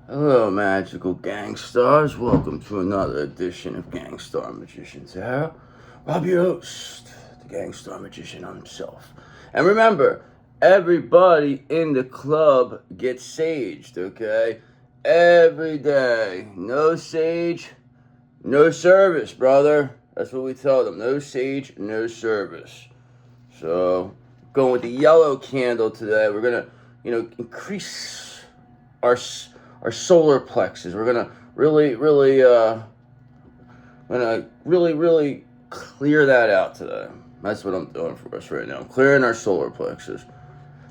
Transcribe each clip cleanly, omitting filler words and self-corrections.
Hello, magical gangsters. Welcome to another edition of Gangstar Magician Tarot. I'm your host, the Gangstar Magician himself. And remember, everybody in the club gets saged, okay? Every day. No sage, no service, brother. That's what we tell them. No sage, no service. So, going with the yellow candle today, we're going to, increase our solar plexus. We're gonna really clear that out today. That's what I'm doing for us right now. I'm clearing our solar plexus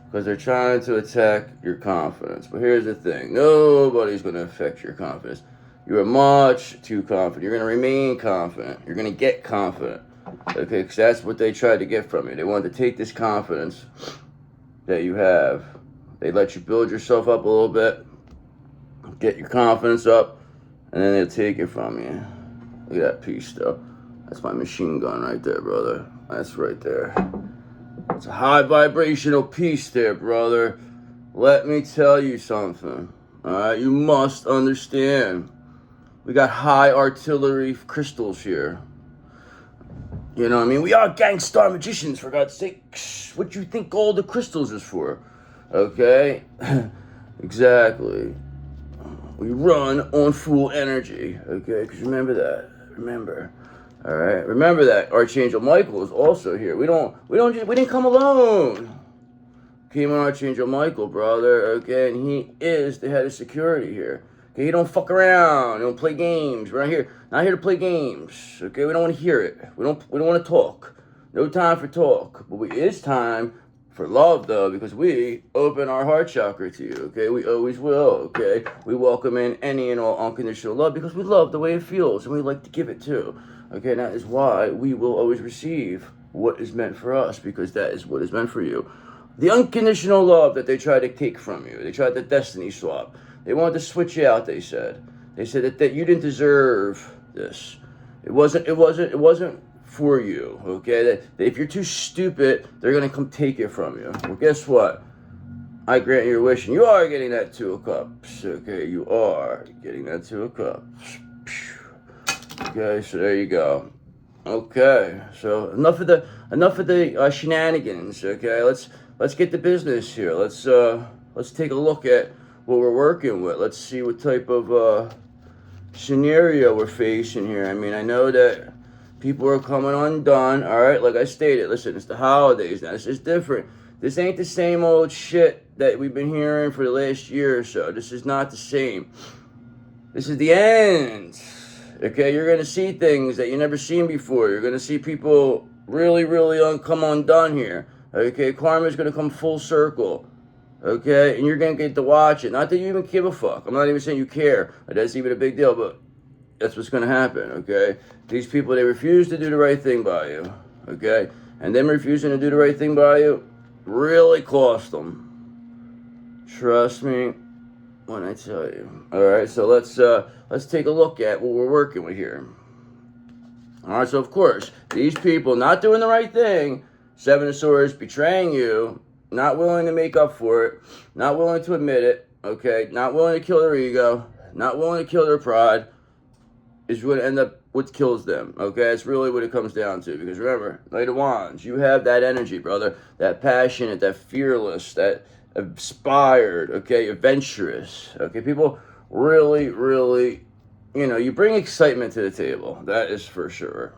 because they're trying to attack your confidence. But here's the thing: nobody's gonna affect your confidence. You are much too confident. You're gonna remain confident. You're gonna get confident. Okay, because that's what they tried to get from you. They wanted to take this confidence that you have. They let you build yourself up a little bit. Get your confidence up, and then they'll take it from you. Look at that piece, though. That's my machine gun right there, brother. That's right there. It's a high vibrational piece there, brother. Let me tell you something. Alright, you must understand. We got high artillery crystals here. You know what I mean? We are gangstar magicians, for God's sake. What you think all the crystals is for? Okay? Exactly. We run on full energy, okay? Because remember that. Remember, all right? Remember that Archangel Michael is also here. We didn't come alone. Came on Archangel Michael, brother, okay? And he is the head of security here. Okay, he don't fuck around. He don't play games. We're not here to play games. Okay, we don't want to hear it. We don't want to talk. No time for talk. But it is time for love, though, because we open our heart chakra to you, okay? We always will, okay? We welcome in any and all unconditional love because we love the way it feels, and we like to give it too, okay? And that is why we will always receive what is meant for us, because that is what is meant for you. The unconditional love that they try to take from you, they tried the destiny swap. They wanted to switch you out, they said. They said that you didn't deserve this. It wasn't for you, okay? That if you're too stupid, they're gonna come take it from you. Well, guess what? I grant your wish, and you are getting that 2 of Cups, okay? You are getting that 2 of Cups. Okay, so there you go. Okay, so enough of the shenanigans, okay? Let's get to business here. Let's take a look at what we're working with. Let's see what type of scenario we're facing here. I mean, I know that people are coming undone, all right? Like I stated, listen, it's the holidays now. This is different. This ain't the same old shit that we've been hearing for the last year or so. This is not the same. This is the end, okay? You're going to see things that you never seen before. You're going to see people really come undone here, okay? Karma's going to come full circle, okay? And you're going to get to watch it. Not that you even give a fuck. I'm not even saying you care. That's even a big deal, but that's what's going to happen, okay? These people, they refuse to do the right thing by you, okay? And them refusing to do the right thing by you really cost them. Trust me when I tell you. All right, so let's take a look at what we're working with here. All right, so of course, these people not doing the right thing, 7 of Swords, betraying you, not willing to make up for it, not willing to admit it, okay? Not willing to kill their ego, not willing to kill their pride, is going to end up what kills them, okay? That's really what it comes down to, because remember, Knight of Wands, you have that energy, brother, that passionate, that fearless, that inspired, okay, adventurous, okay? People really, you bring excitement to the table, that is for sure,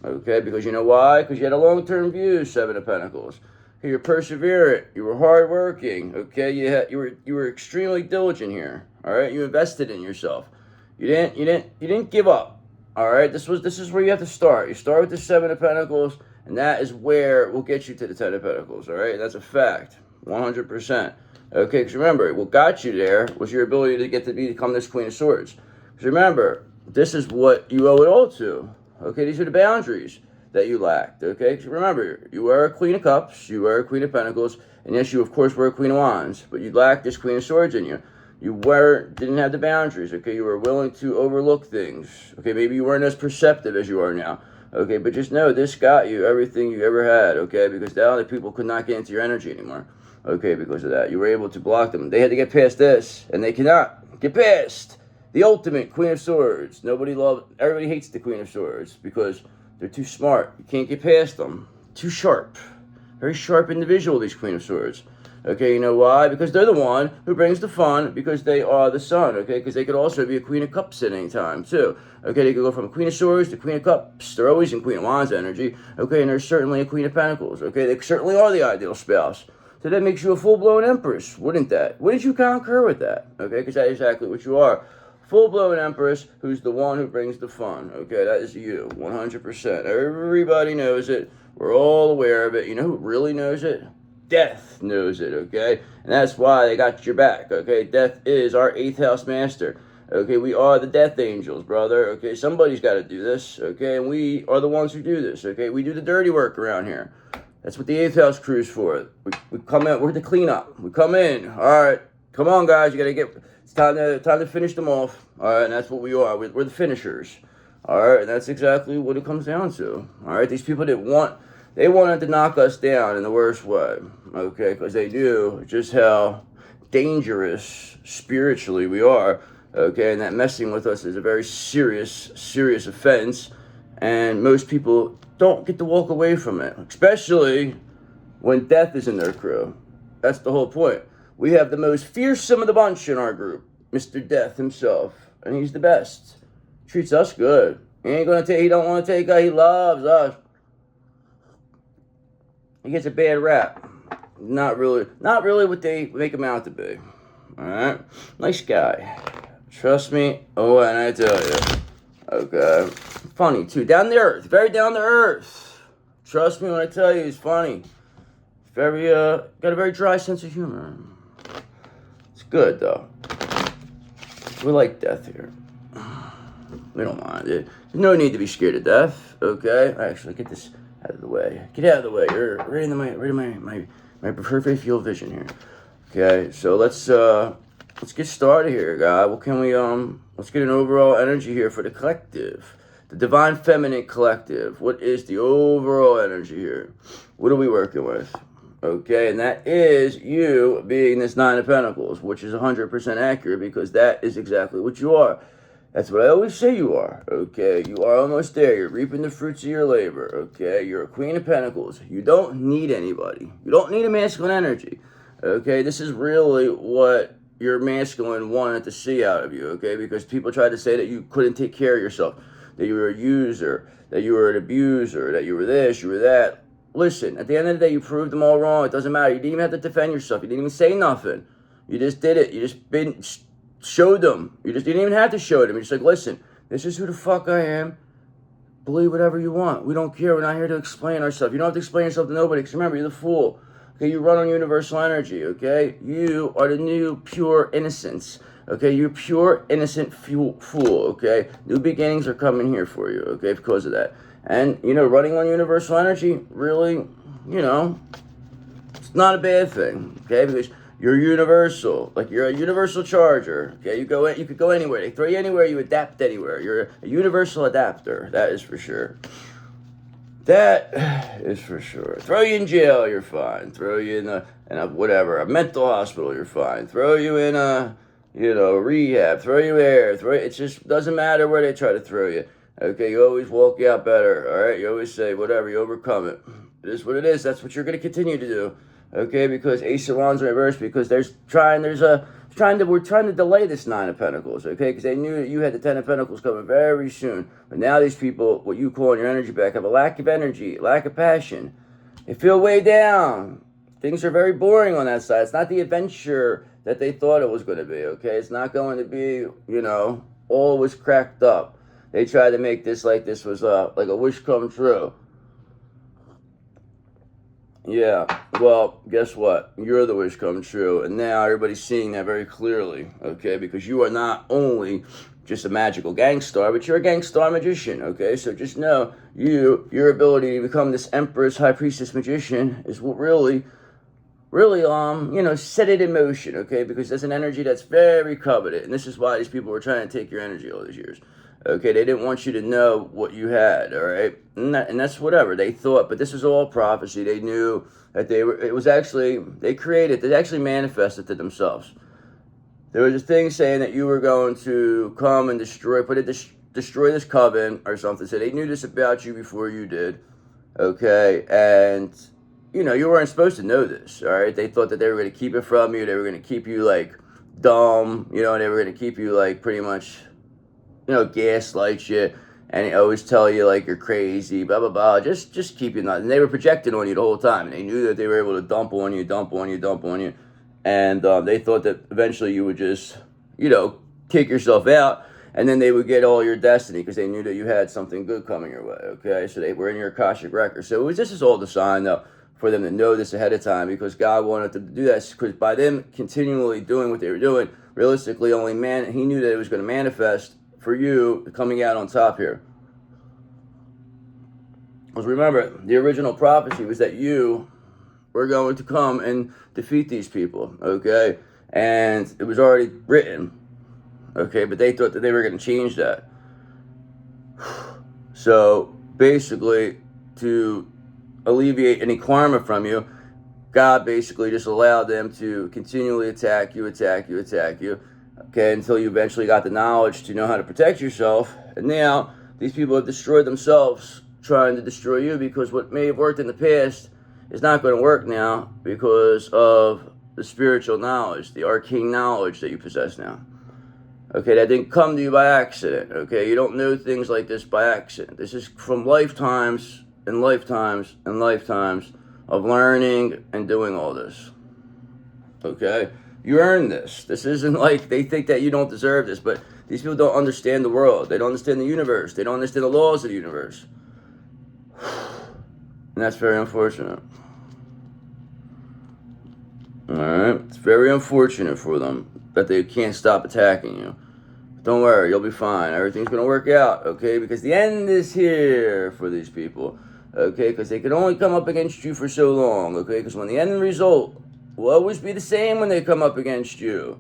okay? Because you know why? Because you had a long-term view, 7 of Pentacles. You're perseverant, you were hardworking, okay? You were extremely diligent here, all right? You invested in yourself. You didn't give up. All right, this is where you have to start. You start with the 7 of Pentacles, and that is where we'll get you to the 10 of Pentacles. All right, that's a fact, 100%. Okay, because remember, what got you there was your ability to become this Queen of Swords. Because remember, this is what you owe it all to. Okay, these are the boundaries that you lacked. Okay, because remember, you were a Queen of Cups, you were a Queen of Pentacles, and yes, you of course were a Queen of Wands, but you lacked this Queen of Swords in you. You didn't have the boundaries, okay? You were willing to overlook things, okay? Maybe you weren't as perceptive as you are now, okay? But just know this got you everything you ever had, okay? Because now the people could not get into your energy anymore, okay, because of that. You were able to block them. They had to get past this, and they cannot get past the ultimate Queen of Swords. Everybody hates the Queen of Swords because they're too smart. You can't get past them. Too sharp. Very sharp individual, these Queen of Swords. Okay, you know why? Because they're the one who brings the fun, because they are the sun, okay? Because they could also be a Queen of Cups at any time, too. Okay, they could go from a Queen of Swords to Queen of Cups. They're always in Queen of Wands energy, okay? And they're certainly a Queen of Pentacles, okay? They certainly are the ideal spouse. So that makes you a full-blown Empress, wouldn't that? Wouldn't you concur with that, okay? Because that is exactly what you are. Full-blown Empress who's the one who brings the fun, okay? That is you, 100%. Everybody knows it. We're all aware of it. You know who really knows it? Death knows it, okay? And that's why they got your back, okay? Death is our 8th house master, okay? We are the death angels, brother, okay? Somebody's got to do this, okay? And we are the ones who do this, okay? We do the dirty work around here. That's what the 8th house crew's for. We come in, we're the cleanup. We come in, all right? Come on, guys, you got to get, it's time to finish them off, all right? And that's what we are. We're the finishers, all right? And that's exactly what it comes down to, all right? These people they wanted to knock us down in the worst way, okay? Because they knew just how dangerous spiritually we are, okay? And that messing with us is a very serious, serious offense. And most people don't get to walk away from it, especially when death is in their crew. That's the whole point. We have the most fearsome of the bunch in our group, Mr. Death himself. And he's the best. Treats us good. He don't want to take us. He loves us. He gets a bad rap. Not really what they make him out to be. Alright? Nice guy. Trust me. Oh, and I tell you. Okay. Funny, too. Down to earth. Very down to earth. Trust me when I tell you he's funny. Very, got a very dry sense of humor. It's good, though. We like death here. We don't mind it. There's no need to be scared of death, okay? Actually, get this out of the way. Get out of the way. You're right in my perfect field of vision here. Okay, so let's get started here, guy. What can we let's get an overall energy here for the collective. The Divine Feminine Collective. What is the overall energy here? What are we working with? Okay, and that is you being this 9 of Pentacles, which is 100% accurate because that is exactly what you are. That's what I always say you are, okay? You are almost there. You're reaping the fruits of your labor, okay? You're a Queen of Pentacles. You don't need anybody. You don't need a masculine energy, okay? This is really what your masculine wanted to see out of you, okay? Because people tried to say that you couldn't take care of yourself, that you were a user, that you were an abuser, that you were this, you were that. Listen, at the end of the day, you proved them all wrong. It doesn't matter. You didn't even have to defend yourself. You didn't even say nothing. You just did it. You just showed them. You didn't even have to show them. You're just like, listen, this is who the fuck I am. Believe whatever you want. We don't care. We're not here to explain ourselves. You don't have to explain yourself to nobody because remember, you're the fool. Okay, you run on universal energy, okay? You are the new pure innocence. Okay, you're pure innocent fool, okay? New beginnings are coming here for you, okay, because of that. And, you know, running on universal energy, really, you know, it's not a bad thing, okay? Because you're universal, like you're a universal charger, okay? You could go anywhere. They throw you anywhere, you adapt anywhere. You're a universal adapter, that is for sure. That is for sure. Throw you in jail, you're fine. Throw you in a mental hospital, you're fine. Throw you in rehab. Throw you there. It just doesn't matter where they try to throw you. Okay, you always walk out better, all right? You always say, whatever, you overcome it. It is what it is. That's what you're going to continue to do, okay? Because Ace of Wands in reverse, because we're trying to delay this 9 of Pentacles, okay? Because they knew that you had the 10 of Pentacles coming very soon. But now these people, what you call your energy back, have a lack of energy, lack of passion. They feel way down. Things are very boring on that side. It's not the adventure that they thought it was going to be, okay? It's not going to be, all was cracked up. They tried to make this like this was like a wish come true. Yeah, well, guess what? You're the wish come true. And now everybody's seeing that very clearly, okay? Because you are not only just a magical gangstar, but you're a gangstar magician, okay? So just know your ability to become this Empress, High Priestess magician is what really, set it in motion, okay? Because there's an energy that's very coveted. And this is why these people were trying to take your energy all these years. Okay, they didn't want you to know what you had, all right? And that's whatever they thought, but this is all prophecy. They knew that it was actually, they actually manifested to themselves. There was a thing saying that you were going to come and destroy this coven or something. So they knew this about you before you did, okay? And, you weren't supposed to know this, all right? They thought that they were going to keep it from you. They were going to keep you, like, dumb, they were going to keep you, like, pretty much, gaslight you and always tell you like you're crazy, blah blah blah. Just keep you not. And they were projecting on you the whole time, and they knew that they were able to dump on you, and they thought that eventually you would just, kick yourself out, and then they would get all your destiny because they knew that you had something good coming your way. Okay, so they were in your Akashic record. So this is all the sign though for them to know this ahead of time, because God wanted them to do that, because by them continually doing what they were doing, realistically, he knew that it was going to manifest for you coming out on top here. Because remember, the original prophecy was that you were going to come and defeat these people, okay? And it was already written, okay? But they thought that they were going to change that. So basically, to alleviate any karma from you, God basically just allowed them to continually attack you, okay, until you eventually got the knowledge to know how to protect yourself. And now these people have destroyed themselves trying to destroy you, because what may have worked in the past is not going to work now because of the spiritual knowledge, the arcane knowledge that you possess now. Okay, that didn't come to you by accident, okay? You don't know things like this by accident. This is from lifetimes and lifetimes and lifetimes of learning and doing all this, okay? You earned this. This isn't like they think that you don't deserve this, but these people don't understand the world. They don't understand the universe. They don't understand the laws of the universe. And that's very unfortunate. Alright? It's very unfortunate for them that they can't stop attacking you. But don't worry, you'll be fine. Everything's going to work out, okay? Because the end is here for these people, okay? Because they can only come up against you for so long, okay? Because when the end result will always be the same when they come up against you.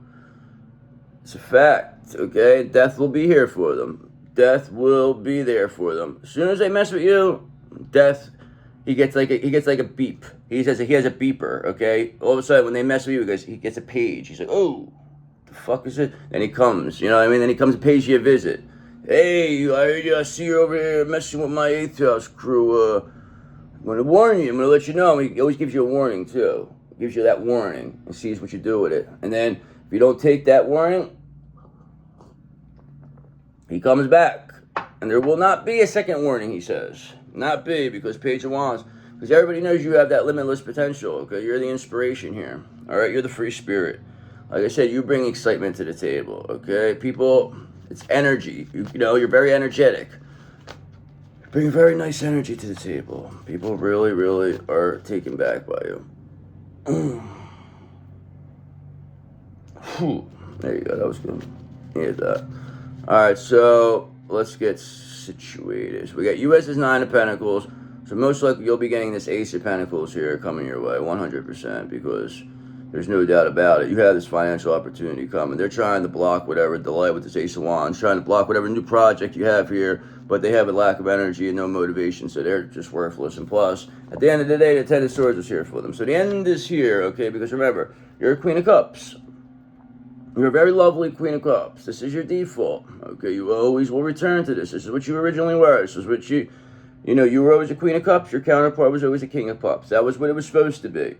It's a fact, okay? Death will be here for them. Death will be there for them. As soon as they mess with you, death, he gets like a beep. He has a beeper, okay? All of a sudden, when they mess with you, he gets a page. He's like, oh, the fuck is it? Then he comes, you know what I mean? Then he comes and pays you a visit. Hey, I see you over here messing with my 8th house crew. I'm going to warn you. I'm going to let you know. He always gives you a warning, too. Gives you that warning and sees what you do with it. And then if you don't take that warning, he comes back. And there will not be a second warning, he says. Not be, because Page of Wands. Because everybody knows you have that limitless potential, okay? You're the inspiration here, all right? You're the free spirit. Like I said, you bring excitement to the table, okay? People, it's energy. You're very energetic. Bring very nice energy to the table. People really, really are taken back by you. There you go, that was good. Needed that. Alright, so let's get situated. So we got U.S.'s 9 of Pentacles. So most likely you'll be getting this Ace of Pentacles here coming your way, 100%, because there's no doubt about it. You have this financial opportunity coming. They're trying to block whatever delay with this Ace of Wands, trying to block whatever new project you have here, but they have a lack of energy and no motivation, so they're just worthless. And plus, at the end of the day, the Ten of Swords is here for them. So the end is here, okay, because remember, you're a Queen of Cups. You're a very lovely Queen of Cups. This is your default, okay? You always will return to this. This is what you originally were. This is what you were always a Queen of Cups. Your counterpart was always a King of Cups. That was what it was supposed to be.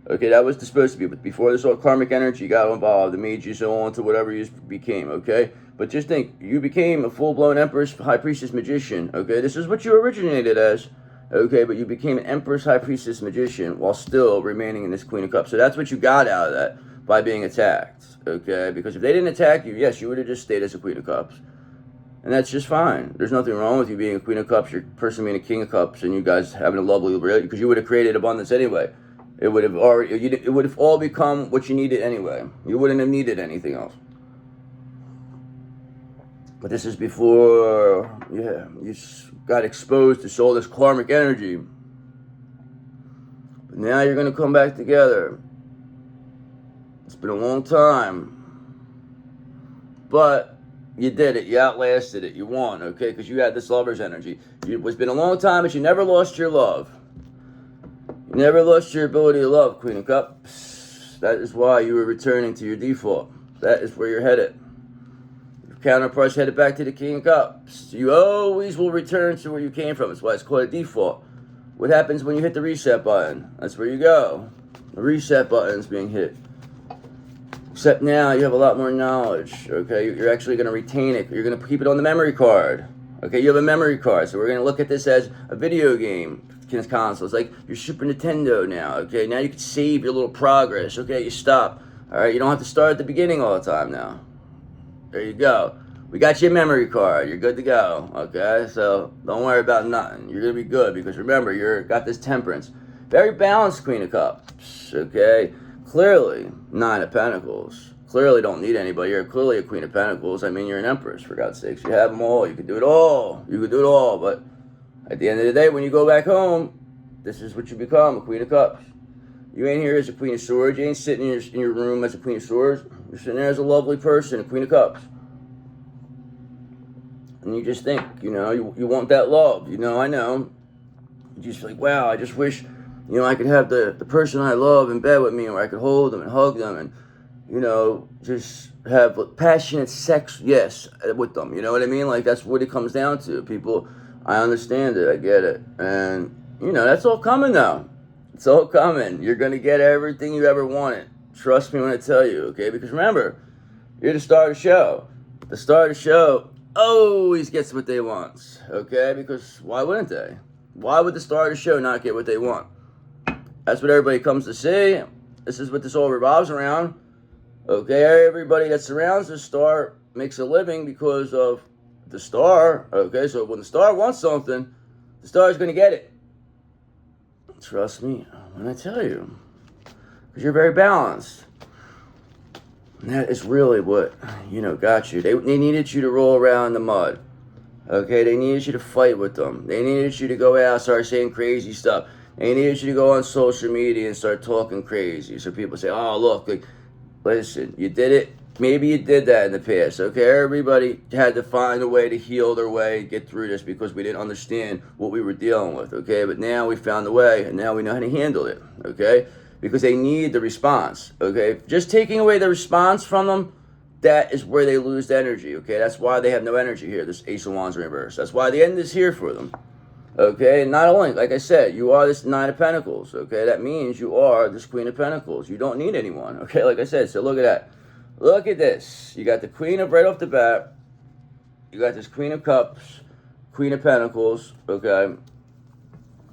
Okay, that was supposed to be. But before this all karmic energy got involved, it made you so on to whatever you became, okay? But just think, you became a full-blown Empress, High Priestess, Magician, okay? This is what you originated as, okay? But you became an Empress, High Priestess, Magician while still remaining in this Queen of Cups. So that's what you got out of that by being attacked, okay? Because if they didn't attack you, yes, you would have just stayed as a Queen of Cups. And that's just fine. There's nothing wrong with you being a Queen of Cups, your person being a King of Cups, and you guys having a lovely relationship, because you would have created abundance anyway. It would have all become what you needed anyway. You wouldn't have needed anything else. But this is before, you got exposed to all this karmic energy. But now you're going to come back together. It's been a long time. But You did it. You outlasted it. You won, okay? Because you had this lover's energy. It's been a long time, but you never lost your love. You never lost your ability to love, Queen of Cups. That is why you were returning to your default. That is where you're headed. Your counterpart's headed back to the King of Cups. You always will return to where you came from. That's why it's called a default. What happens when you hit the reset button? That's where you go. The reset button's being hit. Except now you have a lot more knowledge, okay? You're actually going to retain it. You're going to keep it on the memory card. Okay, you have a memory card. So we're going to look at this as a video game console. It's like your Super Nintendo now, okay? Now you can save your little progress, okay? You stop, all right? You don't have to start at the beginning all the time now. There you go. We got your memory card. You're good to go, okay? So don't worry about nothing. You're going to be good because remember, you're got this temperance. Very balanced Queen of Cups, okay? Clearly, Nine of Pentacles. Clearly don't need anybody. You're clearly a Queen of Pentacles. I mean, you're an Empress, for God's sakes. You have them all. You can do it all. You can do it all, but at the end of the day, when you go back home, this is what you become, a Queen of Cups. You ain't here as a Queen of Swords. You ain't sitting in your room as a Queen of Swords. You're sitting there as a lovely person, a Queen of Cups. And you just think, you know, you want that love. You know, I know. You just like, wow, I just wish, you know, I could have the person I love in bed with me, or I could hold them and hug them and, you know, just have passionate sex, yes, with them. You know what I mean? Like, that's what it comes down to. People, I understand it. I get it. And, you know, that's all coming now. It's all coming. You're going to get everything you ever wanted. Trust me when I tell you, okay? Because remember, you're the star of the show. The star of the show always gets what they want, okay? Because why wouldn't they? Why would the star of the show not get what they want? That's what everybody comes to see. This is what this all revolves around. Okay, everybody that surrounds the star makes a living because of the star. Okay, so when the star wants something, the star is going to get it. Trust me when I tell you. Because you're very balanced. And that is really what, you know, got you. They needed you to roll around in the mud. Okay, they needed you to fight with them. They needed you to go out and start saying crazy stuff. They needed you to go on social media and start talking crazy. So people say, oh, look, like, listen, you did it. Maybe you did that in the past, okay? Everybody had to find a way to heal their way, get through this because we didn't understand what we were dealing with, okay? But now we found a way, and now we know how to handle it, okay? Because they need the response, okay? Just taking away the response from them, that is where they lose the energy, okay? That's why they have no energy here, this Ace of Wands reverse. That's why the end is here for them, okay? And not only, like I said, you are this Nine of Pentacles, okay? That means you are this Queen of Pentacles. You don't need anyone, okay? Like I said, so look at that. Look at this. You got the Queen of right off the bat. You got this Queen of Cups, Queen of Pentacles, okay?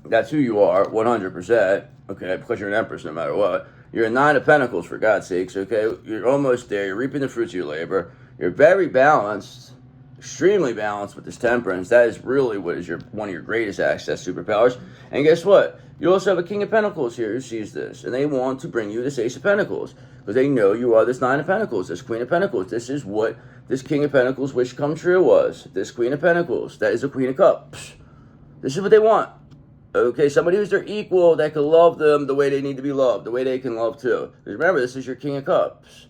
That's who you are, 100%, okay? Because you're an Empress no matter what. You're a Nine of Pentacles, for God's sakes, okay? You're almost there. You're reaping the fruits of your labor. You're very balanced, extremely balanced with this Temperance. That is really what is one of your greatest access superpowers. And guess what? You also have a King of Pentacles here who sees this, and they want to bring you this Ace of Pentacles because they know you are this Nine of Pentacles, this Queen of Pentacles. This is what this King of Pentacles wish come true was. This Queen of Pentacles, that is a Queen of Cups. This is what they want. Okay, somebody who's their equal that can love them the way they need to be loved, the way they can love too. Because remember, this is your King of Cups.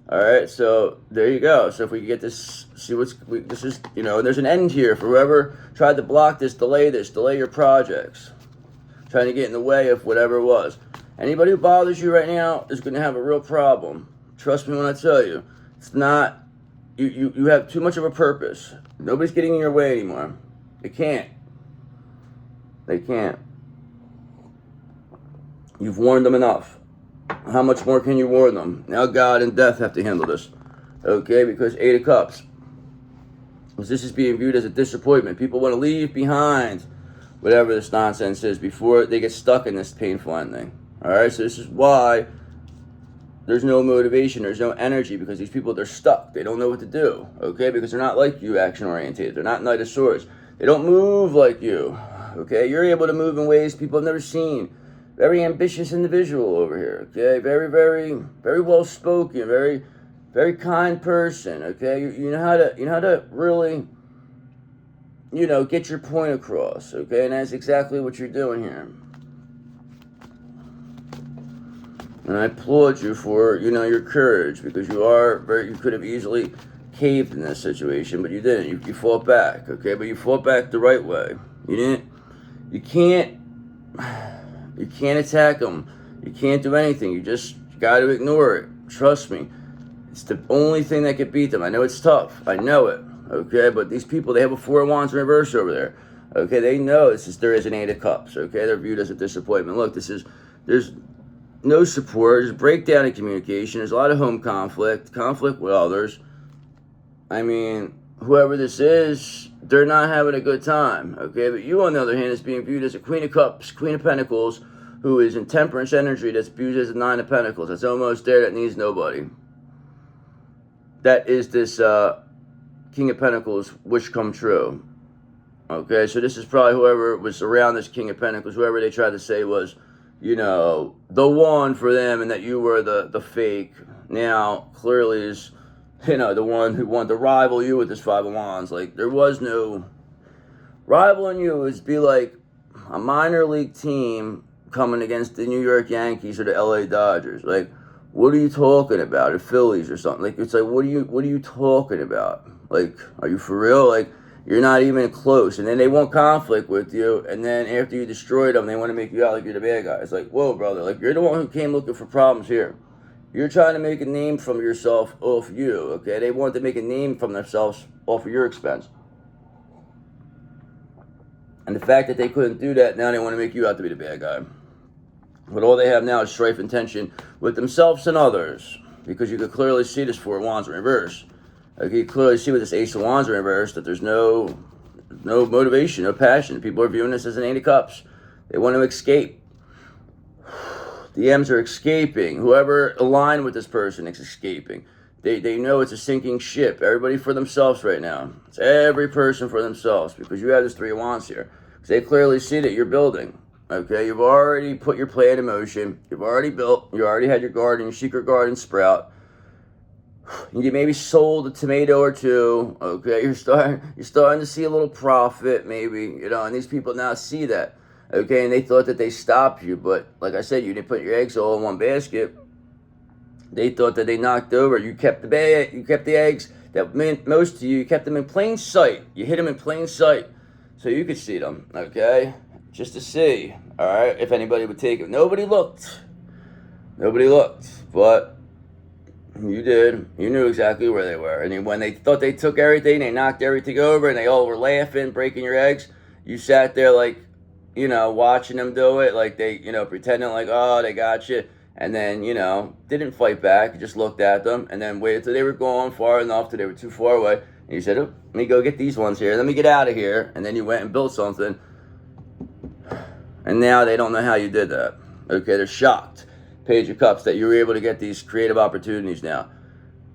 All right, so there you go. So if we get this, see this is, you know, and there's an end here for whoever tried to block this, delay your projects, trying to get in the way of whatever it was. Anybody who bothers you right now is going to have a real problem. Trust me when I tell you. It's not, you have too much of a purpose. Nobody's getting in your way anymore. They can't. They can't. You've warned them enough. How much more can you warn them? Now God and death have to handle this. Okay, because Eight of Cups. Because this is being viewed as a disappointment. People want to leave behind whatever this nonsense is before they get stuck in this painful ending. Alright, so this is why there's no motivation, there's no energy, because these people, they're stuck. They don't know what to do. Okay, because they're not like you, action-oriented. They're not Knight of Swords. They don't move like you. Okay, you're able to move in ways people have never seen. Very ambitious individual over here. Okay, very, very, very well spoken. Very, very kind person. Okay, you know how to really, you know, get your point across. Okay, and that's exactly what you're doing here. And I applaud you for, you know, your courage, because you could have easily caved in this situation, but you didn't. You fought back, okay? But you fought back the right way. You didn't. You can't attack them. You can't do anything. You just got to ignore it. Trust me. It's the only thing that could beat them. I know it's tough. I know it. Okay, but these people, they have a 4 of Wands in reverse over there. Okay, they know there is an 8 of Cups. Okay, they're viewed as a disappointment. Look, there's no support. There's breakdown in communication. There's a lot of home conflict with others. I mean, whoever this is, they're not having a good time. Okay, but you, on the other hand, is being viewed as a Queen of Cups, Queen of Pentacles, who is in temperance energy, that's viewed as a 9 of Pentacles. That's almost there, that needs nobody. That is this King of Pentacles wish come true. Okay, so this is probably whoever was around this King of Pentacles, whoever they tried to say was, you know, the one for them, and that you were the fake. Now, clearly is, you know, the one who wanted to rival you with this 5 of Wands. Like, there was no rivaling you. Is be like a minor league team coming against the New York Yankees or the LA Dodgers. Like, what are you talking about? The Phillies or something. Like, it's like, what are you talking about? Like, are you for real? Like, you're not even close. And then they want conflict with you, and then after you destroyed them, they want to make you out like you're the bad guy. It's like, whoa, brother. Like, you're the one who came looking for problems here. You're trying to make a name from yourself off you, okay? They want to make a name from themselves off of your expense. And the fact that they couldn't do that, now they want to make you out to be the bad guy. But all they have now is strife and tension with themselves and others. Because you could clearly see this 4 of Wands in reverse. Okay, you clearly see with this Ace of Wands in reverse that there's no motivation, no passion. People are viewing this as an 8 of Cups. They want to escape. The M's are escaping. Whoever aligned with this person is escaping. They know it's a sinking ship. Everybody for themselves right now. It's every person for themselves, because you have this 3 of Wands here. Because they clearly see that you're building. Okay, you've already put your plan in motion. You've already built. You already had your garden, your secret garden sprout. You maybe sold a tomato or two. Okay, you're starting to see a little profit, maybe. You know, and these people now see that. Okay, and they thought that they stopped you, but like I said, you didn't put your eggs all in one basket. They thought that they knocked over. You kept the eggs that meant most to you. You kept them in plain sight. You hid them in plain sight, so you could see them. Okay. Just to see, all right, if anybody would take it. Nobody looked, but you did. You knew exactly where they were. And when they thought they took everything, they knocked everything over, and they all were laughing, breaking your eggs, you sat there like, you know, watching them do it, like they, you know, pretending like, oh, they got you, and then, you know, didn't fight back, just looked at them, and then waited till they were gone far enough till they were too far away, and you said, oh, let me go get these ones here, let me get out of here, and then you went and built something. And now they don't know how you did that. Okay, they're shocked. Page of Cups, that you were able to get these creative opportunities now.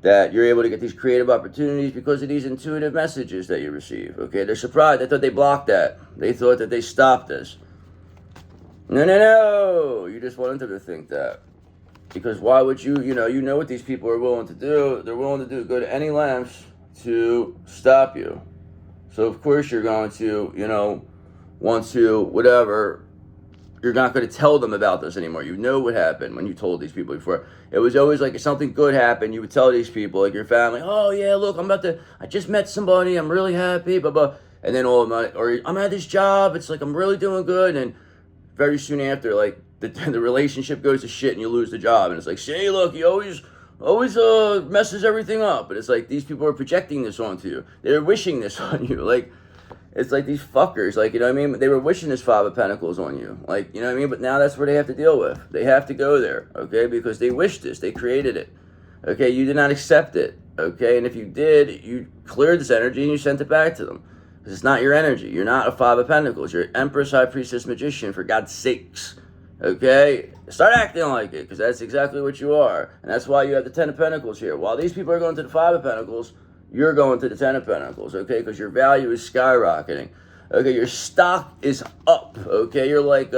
That you're able to get these creative opportunities because of these intuitive messages that you receive. Okay, they're surprised. They thought they blocked that. They thought that they stopped this. No. You just wanted them to think that. Because why would you know what these people are willing to do. They're willing to go to any lengths to stop you. So, of course, you're going to, you know, want to, whatever. You're not going to tell them about this anymore. You know what happened when you told these people before. It was always like if something good happened, you would tell these people, like your family, oh yeah, look, I just met somebody, I'm really happy, blah, blah. And then or I'm at this job, it's like I'm really doing good. And very soon after, like the relationship goes to shit and you lose the job. And it's like, say, look, he always messes everything up. But it's like these people are projecting this onto you. They're wishing this on you. Like, it's like these fuckers, like, you know what I mean? They were wishing this 5 of Pentacles on you. Like, you know what I mean? But now that's where they have to deal with. They have to go there, okay? Because they wished this. They created it. Okay? You did not accept it. Okay? And if you did, you cleared this energy and you sent it back to them. Because it's not your energy. You're not a 5 of Pentacles. You're an Empress, High Priestess, Magician, for God's sakes. Okay? Start acting like it, because that's exactly what you are. And that's why you have the 10 of Pentacles here. While these people are going to the 5 of Pentacles, you're going to the 10 of Pentacles, okay? Because your value is skyrocketing. Okay, your stock is up, okay? You're like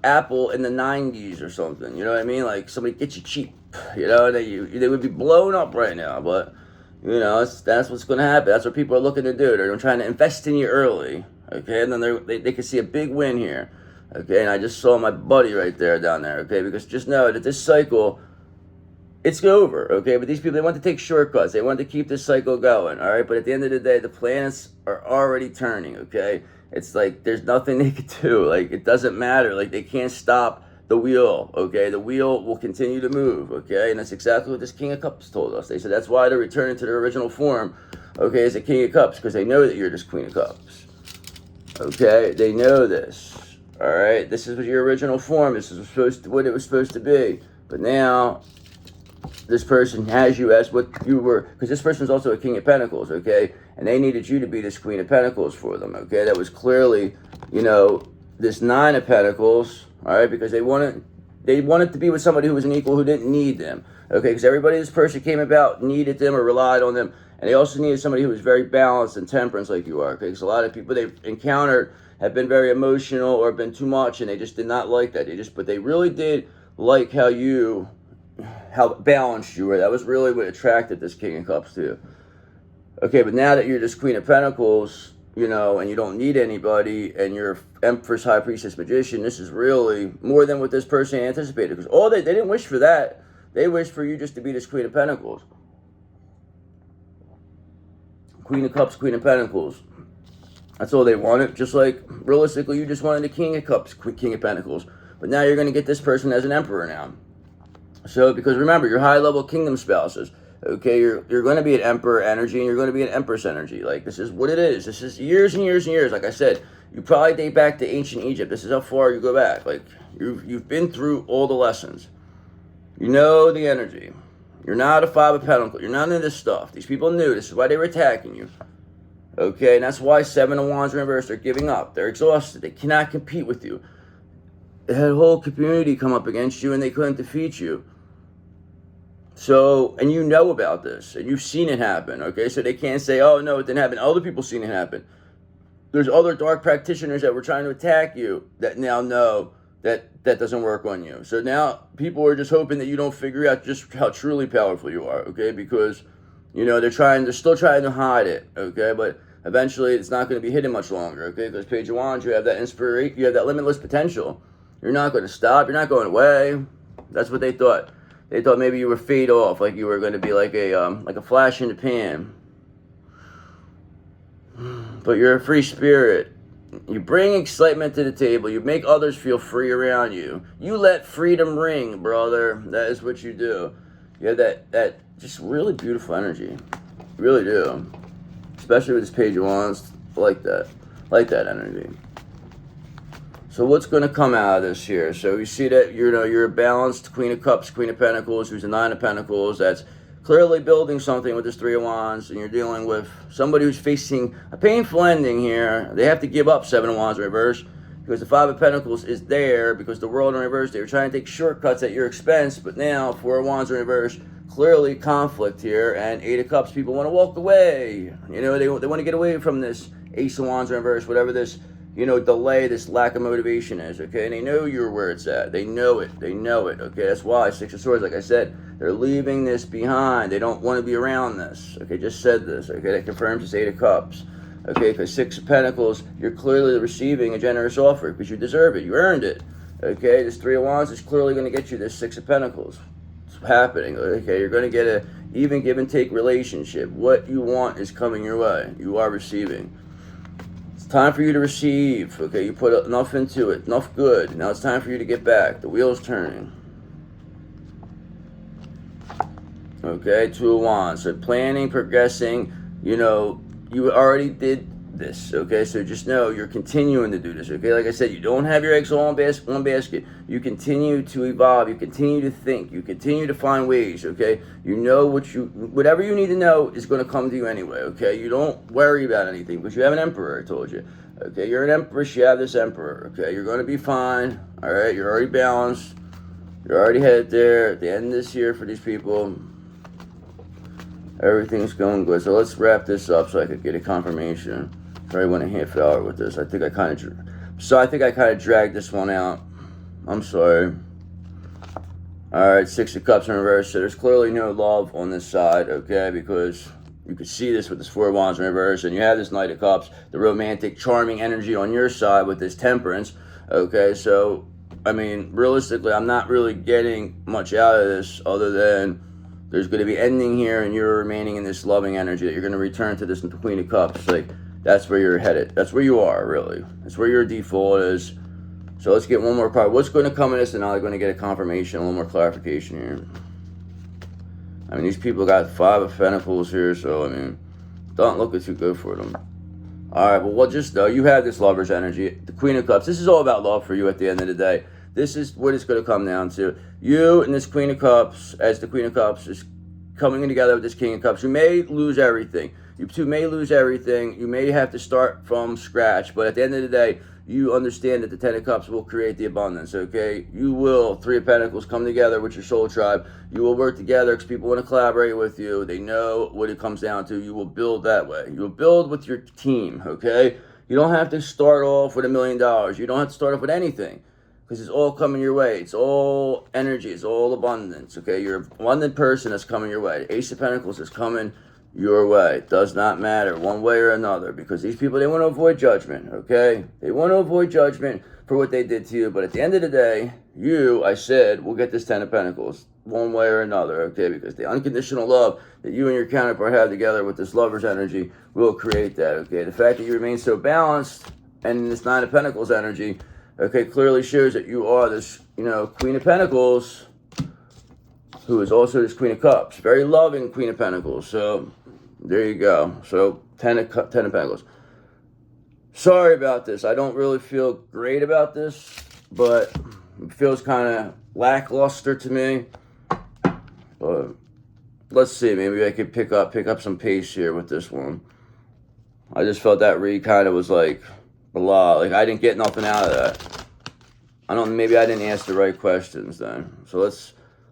Apple in the 90s or something, you know what I mean? Like somebody gets you cheap, you know? They would be blown up right now, but, you know, that's what's going to happen. That's what people are looking to do. They're trying to invest in you early, okay? And then they can see a big win here, okay? And I just saw my buddy right there down there, okay? Because just know that this cycle it's over, okay? But these people, they want to take shortcuts. They want to keep this cycle going, all right? But at the end of the day, the planets are already turning, okay? It's like there's nothing they could do. Like, it doesn't matter. Like, they can't stop the wheel, okay? The wheel will continue to move, okay? And that's exactly what this King of Cups told us. They said that's why they're returning to their original form, okay, as a King of Cups, because they know that you're this Queen of Cups, okay? They know this, all right? This is your original form. This is what it was supposed to be. But now, this person has you as what you were, because this person is also a King of Pentacles, okay? And they needed you to be this Queen of Pentacles for them, okay? That was clearly, you know, this Nine of Pentacles, all right? Because they wanted to be with somebody who was an equal, who didn't need them, okay? Because everybody this person came about needed them or relied on them, and they also needed somebody who was very balanced and temperance like you are, okay? Because a lot of people they've encountered have been very emotional or been too much, and they just did not like that. But they really did like how balanced you were. That was really what attracted this King of Cups to you. Okay, but now that you're this Queen of Pentacles, you know, and you don't need anybody, and you're Empress, High Priestess, Magician, this is really more than what this person anticipated. Because they didn't wish for that. They wished for you just to be this Queen of Pentacles. Queen of Cups, Queen of Pentacles. That's all they wanted. Just like, realistically, you just wanted the King of Cups, King of Pentacles. But now you're going to get this person as an Emperor now. So, because remember, you're high-level kingdom spouses, okay? You're going to be an Emperor energy, and you're going to be an Empress energy. Like, this is what it is. This is years and years and years. Like I said, you probably date back to ancient Egypt. This is how far you go back. Like, you've been through all the lessons. You know the energy. You're not a Five of Pentacles. You're not into this stuff. These people knew. This is why they were attacking you. Okay, and that's why Seven of Wands in reverse, they're giving up. They're exhausted. They cannot compete with you. They had a whole community come up against you, and they couldn't defeat you. So, and you know about this, and you've seen it happen, okay? So they can't say, oh, no, it didn't happen. Other people seen it happen. There's other dark practitioners that were trying to attack you that now know that doesn't work on you. So now people are just hoping that you don't figure out just how truly powerful you are, okay? Because, you know, they're still trying to hide it, okay? But eventually it's not going to be hidden much longer, okay? Because Page of Wands, you have that inspiration, you have that limitless potential. You're not going to stop. You're not going away. That's what they thought. They thought maybe you were fade off, like you were going to be like a flash in the pan. But you're a free spirit. You bring excitement to the table. You make others feel free around you. You let freedom ring, brother. That is what you do. You have that just really beautiful energy. You really do. Especially with this Page of Wands. I like that. I like that energy. So what's going to come out of this here? So you see that you're a balanced Queen of Cups, Queen of Pentacles, who's a Nine of Pentacles. That's clearly building something with this Three of Wands, and you're dealing with somebody who's facing a painful ending here. They have to give up Seven of Wands in reverse because the Five of Pentacles is there because the World in reverse. They were trying to take shortcuts at your expense, but now Four of Wands in reverse. Clearly conflict here, and Eight of Cups. People want to walk away. You know, they want to get away from this Ace of Wands in reverse, whatever this, you know, delay, this lack of motivation is, okay? And they know you're where it's at. They know it. They know it, okay? That's why Six of Swords, like I said, they're leaving this behind. They don't want to be around this, okay? Just said this, okay? That confirms this Eight of Cups, okay? Because Six of Pentacles, you're clearly receiving a generous offer because you deserve it. You earned it, okay? This Three of Wands is clearly going to get you this Six of Pentacles. It's happening, okay? You're going to get a even give and take relationship. What you want is coming your way. You are receiving. Time for you to receive, okay? You put enough into it, enough good. Now it's time for you to get back. The wheel's turning. Okay, Two of Wands. So planning, progressing, you know, you already did this, okay? So just know you're continuing to do this, okay? Like I said, you don't have your eggs all in one basket. You continue to evolve. You continue to think. You continue to find ways, okay? You know whatever you need to know is going to come to you anyway, okay? You don't worry about anything because you have an Emperor, I told you. Okay, you're an Empress, you have this Emperor, okay? You're going to be fine, all right? You're already balanced. You're already headed there at the end of this year for these people. Everything's going good. So let's wrap this up so I could get a confirmation. I already went a half hour with this. I think I kind of dragged this one out. I'm sorry. Alright, Six of Cups in reverse. So there's clearly no love on this side, okay? Because you can see this with this Four of Wands in reverse. And you have this Knight of Cups, the romantic, charming energy on your side with this Temperance. Okay, so, I mean, realistically, I'm not really getting much out of this other than, There's going to be ending here, and you're remaining in this loving energy that you're going to return to this Queen of Cups. Like, that's where you're headed. That's where you are, really. That's where your default is. So let's get one more card. What's going to come in this, and now they're going to get a confirmation, a little more clarification here. I mean, these people got 5 of Pentacles here, so, I mean, don't look too good for them. All right, well, just know you have this lover's energy. The Queen of Cups. This is all about love for you at the end of the day. This is what it's going to come down to. You and this Queen of Cups, as the Queen of Cups is coming together with this King of Cups. You may lose everything. You two may lose everything. You may have to start from scratch. But at the end of the day, you understand that the 10 of Cups will create the abundance, okay? You will, 3 of Pentacles, come together with your soul tribe. You will work together because people want to collaborate with you. They know what it comes down to. You will build that way. You will build with your team, okay? You don't have to start off with $1 million. You don't have to start off with anything because it's all coming your way. It's all energy. It's all abundance, okay? You're an abundant person that's coming your way. The Ace of Pentacles is coming your way. It does not matter one way or another because these people, they want to avoid judgment, okay? They want to avoid judgment for what they did to you. But at the end of the day, you, I said, will get this 10 of Pentacles one way or another, okay? Because the unconditional love that you and your counterpart have together with this lover's energy will create that, okay? The fact that you remain so balanced and in this 9 of Pentacles energy, okay, clearly shows that you are this, Queen of Pentacles who is also this Queen of Cups. Very loving Queen of Pentacles. So there you go. So 10 of Pentacles. Sorry about this. I don't really feel great about this, but it feels kind of lackluster to me. But let's see. Maybe I could pick up some pace here with this one. I just felt that read kind of was like blah. Like I didn't get nothing out of that. Maybe I didn't ask the right questions then. So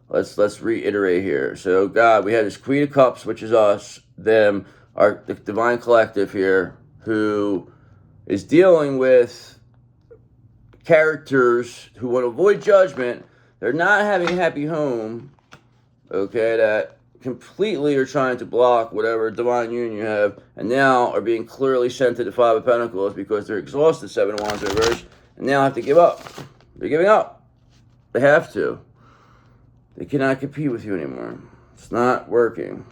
let's reiterate here. So God, we have this Queen of Cups, which is us, them, the divine collective here, who is dealing with characters who want to avoid judgment. They're not having a happy home, okay, that completely are trying to block whatever divine union you have, and now are being clearly sent to the 5 of Pentacles because they're exhausted, 7 of Wands reverse, and now have to give up. They're giving up. They have to. They cannot compete with you anymore. It's not working.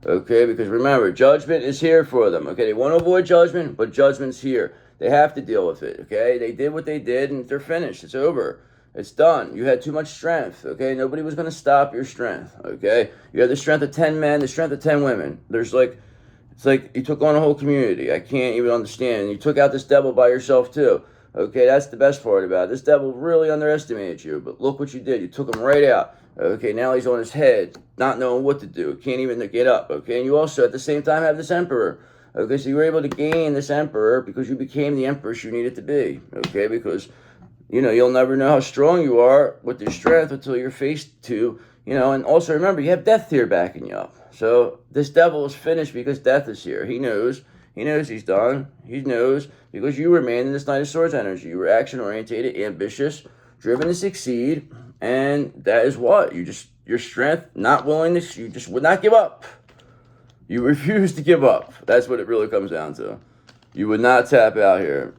Okay, because remember, judgment is here for them. Okay, they want to avoid judgment, but judgment's here. They have to deal with it. Okay, they did what they did, and they're finished. It's over. It's done. You had too much strength. Okay, nobody was going to stop your strength. Okay, you had the strength of 10 men, the strength of 10 women. It's like you took on a whole community. I can't even understand. And you took out this devil by yourself too. Okay, that's the best part about it. This devil really underestimated you, but look what you did. You took him right out. Okay, now he's on his head, not knowing what to do. Can't even get up. Okay, and you also at the same time have this emperor. Okay, so you were able to gain this emperor because you became the empress you needed to be. Okay, because, you'll never know how strong you are with your strength until you're faced to, and also remember, you have death here backing you up. So this devil is finished because death is here. He knows. He knows he's done. He knows because you remain in this Knight of Swords energy. You were action-orientated, ambitious, driven to succeed, and that is what? Your strength, not willingness, you just would not give up. You refuse to give up. That's what it really comes down to. You would not tap out here.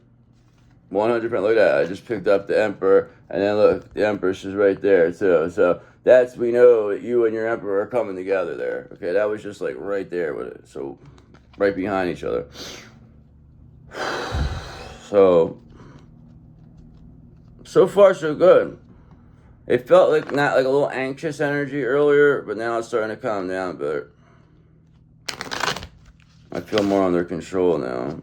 100%. Look at that. I just picked up the Emperor, and then look, the Empress is right there too. So we know that you and your Emperor are coming together there. Okay, that was just like right there with it. So right behind each other. So far so good. It felt like not like a little anxious energy earlier, but now it's starting to calm down a bit. I feel more under control now.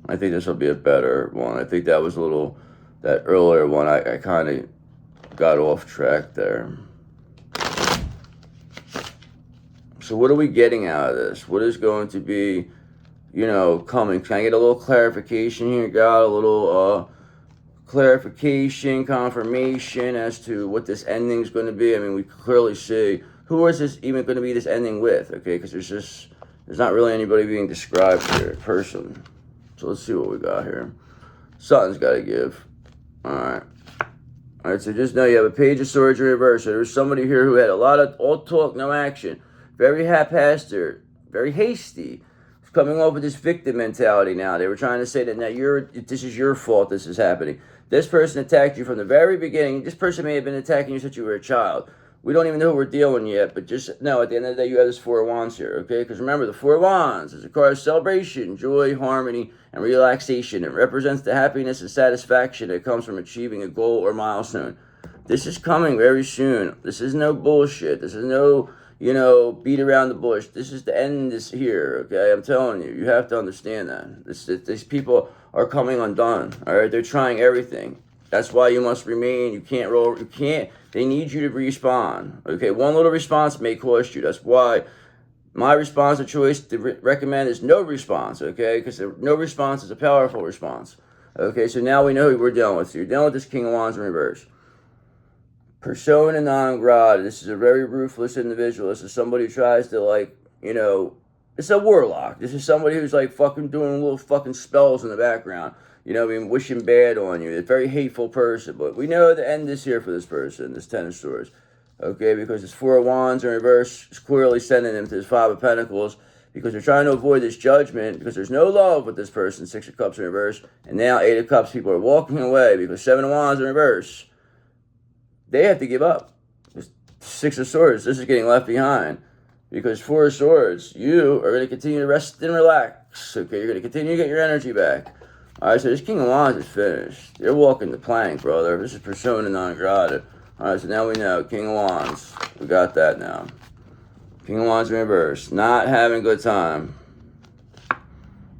I think this will be a better one. I think that was that earlier one, I kind of got off track there. So what are we getting out of this? What is going to be, coming? Can I get a little clarification here? Got a little clarification, confirmation as to what this ending is going to be. I mean, we clearly see who is this even going to be this ending with, okay? Because there's not really anybody being described here, person. So let's see what we got here. Something's got to give. All right, so just know you have a Page of Swords in reverse. So there's somebody here who had a lot of all talk, no action. Very haphazard, very hasty. Coming off with this victim mentality now. They were trying to say that now this is your fault this is happening. This person attacked you from the very beginning. This person may have been attacking you since you were a child. We don't even know who we're dealing yet, but just know at the end of the day, you have this Four of Wands here, okay? Because remember, the Four of Wands is a card of celebration, joy, harmony, and relaxation. It represents the happiness and satisfaction that comes from achieving a goal or milestone. This is coming very soon. This is no bullshit. This is no, beat around the bush. This is the end is here, okay? I'm telling you. You have to understand that. These people are coming undone, all right? They're trying everything. That's why you must remain. You can't. They need you to respond. Okay, one little response may cost you. That's why my response of choice to recommend is no response. Okay, because no response is a powerful response. Okay, so now we know who we're dealing with. So you're dealing with this King of Wands in reverse. Persona non grata. This is a very ruthless individual. This is somebody who tries to it's a warlock. This is somebody who's fucking doing little fucking spells in the background. Wishing bad on you. It's a very hateful person. But we know the end is here for this person, this Ten of Swords. Okay, because this Four of Wands in reverse is clearly sending them to this Five of Pentacles because they're trying to avoid this judgment because there's no love with this person, Six of Cups in reverse. And now Eight of Cups, people are walking away because Seven of Wands in reverse. They have to give up. Six of Swords, this is getting left behind. Because Four of Swords, you are going to continue to rest and relax. Okay, you're going to continue to get your energy back. Alright, so this King of Wands is finished. They're walking the plank, brother. This is persona non grata. Alright, so now we know. King of Wands. We got that now. King of Wands in reverse. Not having a good time.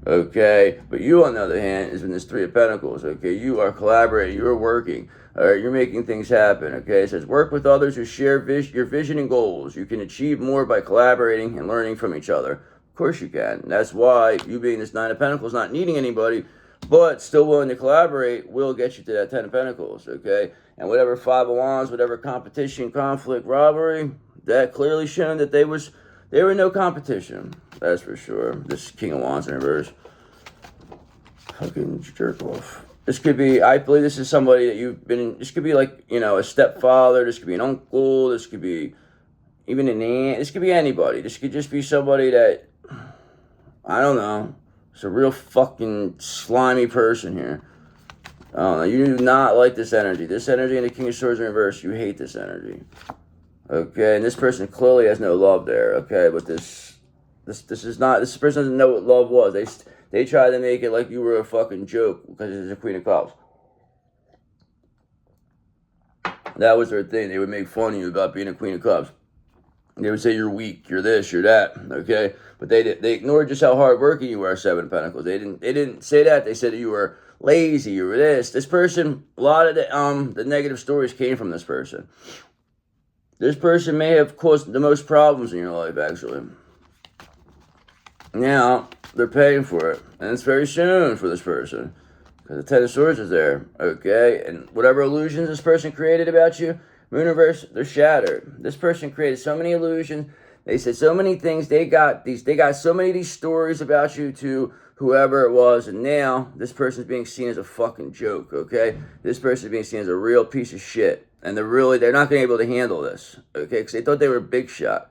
Okay, but you, on the other hand, is in this Three of Pentacles. Okay, you are collaborating. You are working. Alright, you're making things happen. Okay, it says work with others who share your vision and goals. You can achieve more by collaborating and learning from each other. Of course you can. That's why you being this Nine of Pentacles, not needing anybody, but still willing to collaborate, will get you to that Ten of Pentacles, okay? And whatever Five of Wands, whatever competition, conflict, robbery, that clearly shown that there were no competition. That's for sure. This King of Wands in reverse. Fucking jerk off. This could be, I believe this is somebody that this could be a stepfather, this could be an uncle, this could be even an aunt, this could be anybody. This could just be somebody that, I don't know. It's a real fucking slimy person here. I don't know. You do not like this energy. This energy in the King of Swords in reverse, you hate this energy. Okay, and this person clearly has no love there. Okay, but this person doesn't know what love was. They tried to make it like you were a fucking joke because it's a Queen of Cups. That was their thing. They would make fun of you about being a Queen of Cups. They would say you're weak, you're this, you're that, okay? But they ignored just how hardworking you were, Seven of Pentacles. They didn't say that. They said that you were lazy, you were this. This person, a lot of the negative stories came from this person. This person may have caused the most problems in your life, actually. Now, they're paying for it. And it's very soon for this person. Because the Ten of Swords is there, okay? And whatever illusions this person created about you, Mooniverse, they're shattered. This person created so many illusions. They said so many things. They got so many of these stories about you to whoever it was, and now this person's being seen as a fucking joke, okay? This person's being seen as a real piece of shit. And they're not going to be able to handle this, okay? Because they thought they were a big shot.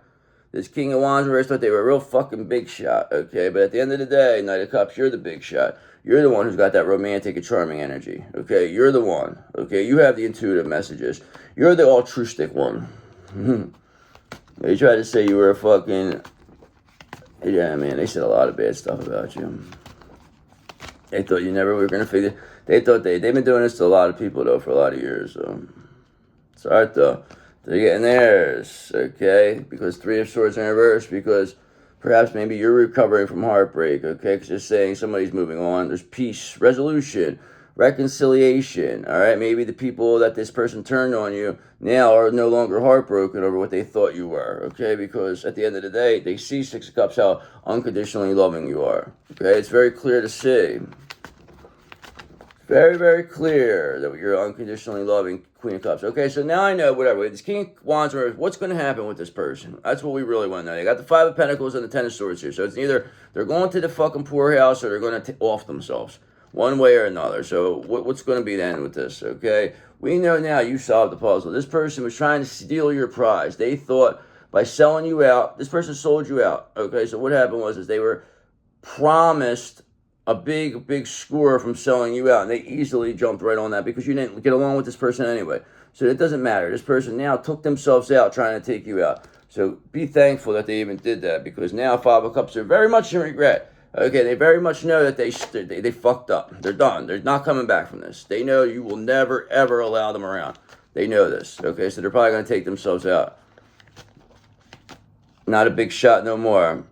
This King of Wands reverse thought they were a real fucking big shot, okay? But at the end of the day, Knight of Cups, you're the big shot. You're the one who's got that romantic and charming energy, okay? You're the one, okay? You have the intuitive messages. You're the altruistic one. They tried to say you were a fucking... Yeah, man, they said a lot of bad stuff about you. They thought you never were going to figure... They've been doing this to a lot of people, though, for a lot of years, so... It's alright, though. They're getting theirs, okay? Because Three of Swords in reverse, because perhaps maybe you're recovering from heartbreak, okay? Because it's saying somebody's moving on. There's peace, resolution, reconciliation, all right? Maybe the people that this person turned on you now are no longer heartbroken over what they thought you were, okay? Because at the end of the day, they see Six of Cups, how unconditionally loving you are, okay? It's very clear to see. Very, very clear that you're unconditionally loving Queen of Cups. Okay, so now I know, whatever. This King of Wands, what's going to happen with this person? That's what we really want to know. They got the Five of Pentacles and the Ten of Swords here. So it's either they're going to the fucking poorhouse or they're going to off themselves. One way or another. So what's going to be the end with this, okay? We know now you solved the puzzle. This person was trying to steal your prize. They thought by selling you out, this person sold you out. Okay, so what happened was they were promised a big score from selling you out, and they easily jumped right on that because you didn't get along with this person anyway. So it doesn't matter. This person now took themselves out trying to take you out. So be thankful that they even did that, because now Five of Cups are very much in regret. Okay, they very much know that they fucked up. They're done. They're not coming back from this. They know you will never, ever allow them around. They know this. Okay, so they're probably going to take themselves out. Not a big shot no more.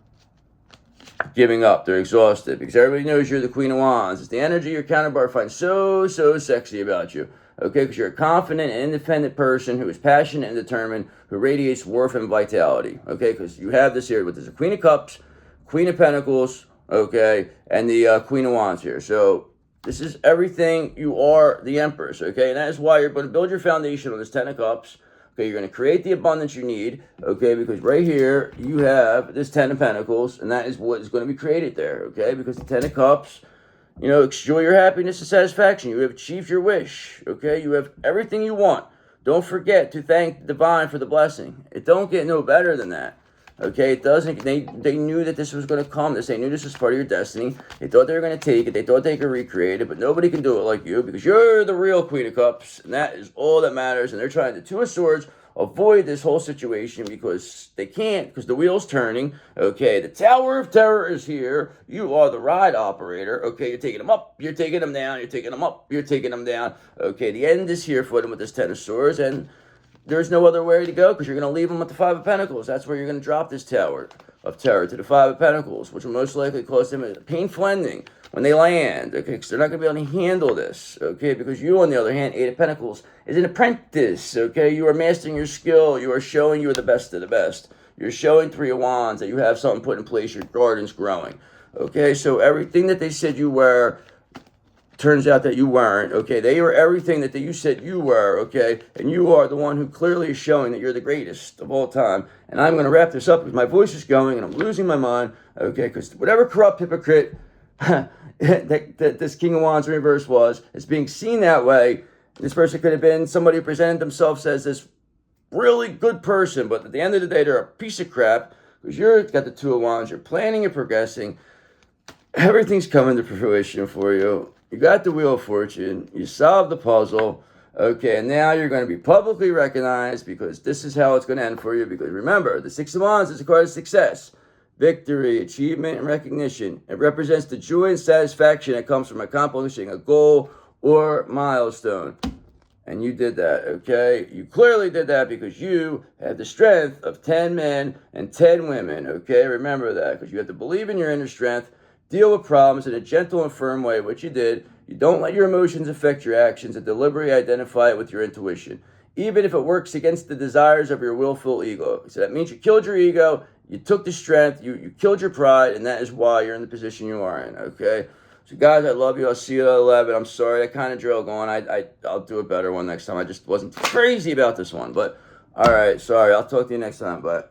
Giving up. They're exhausted because everybody knows you're the Queen of Wands. It's the energy your counterpart finds so sexy about you. Okay, because you're a confident and independent person who is passionate and determined, who radiates warmth and vitality. Okay, because you have this here, but there's a Queen of Cups, Queen of Pentacles, okay, and the Queen of Wands here. So this is everything. You are the Empress, okay, and that is why you're going to build your foundation on this Ten of Cups. Okay, you're going to create the abundance you need, okay, because right here you have this Ten of Pentacles, and that is what is going to be created there, okay, because the Ten of Cups, you know, enjoy your happiness and satisfaction. You have achieved your wish, okay, you have everything you want. Don't forget to thank the divine for the blessing. It don't get no better than that, okay, it doesn't. They knew that this was going to come. They knew this was part of your destiny. They thought they were going to take it. They thought they could recreate it, but nobody can do it like you, because you're the real Queen of Cups, and that is all that matters. And they're trying to, Two of Swords, avoid this whole situation because they can't, because the wheel's turning. Okay, the Tower of Terror is here. You are the ride operator. Okay, you're taking them up, you're taking them down, you're taking them up, you're taking them down. Okay, the end is here for them with this Ten of Swords, and there's no other way to go, because you're going to leave them with the Five of Pentacles. That's where you're going to drop this Tower of Terror to the Five of Pentacles, which will most likely cause them a painful ending when they land, okay, because they're not going to be able to handle this, okay, because you, on the other hand, Eight of Pentacles, is an apprentice, okay, you are mastering your skill, you are showing you are the best of the best, you're showing Three of Wands that you have something put in place, your garden's growing, okay, so everything that they said you were, turns out that you weren't, okay, they were everything that you said you were, okay, and you are the one who clearly is showing that you're the greatest of all time. And I'm going to wrap this up because my voice is going and I'm losing my mind, okay, because whatever corrupt hypocrite that this King of Wands in reverse was, is being seen that way. This person could have been somebody who presented themselves as this really good person, but at the end of the day, they're a piece of crap, because you've got the Two of Wands, you're planning and progressing, everything's coming to fruition for you. You got the Wheel of Fortune, you solved the puzzle, okay, and now you're going to be publicly recognized, because this is how it's going to end for you, because remember, the Six of Wands is a card of success, victory, achievement, and recognition. It represents the joy and satisfaction that comes from accomplishing a goal or milestone. And you did that, okay? You clearly did that because you have the strength of 10 men and 10 women, okay? Remember that, because you have to believe in your inner strength, deal with problems in a gentle and firm way, which you did. You don't let your emotions affect your actions, and deliberately identify it with your intuition, even if it works against the desires of your willful ego. So that means you killed your ego, you took the strength, you killed your pride, and that is why you're in the position you are in, okay? So guys, I love you. I'll see you at 11. I'm sorry, that kind of drill going. I'll do a better one next time. I just wasn't crazy about this one, but all right, sorry. I'll talk to you next time. Bye.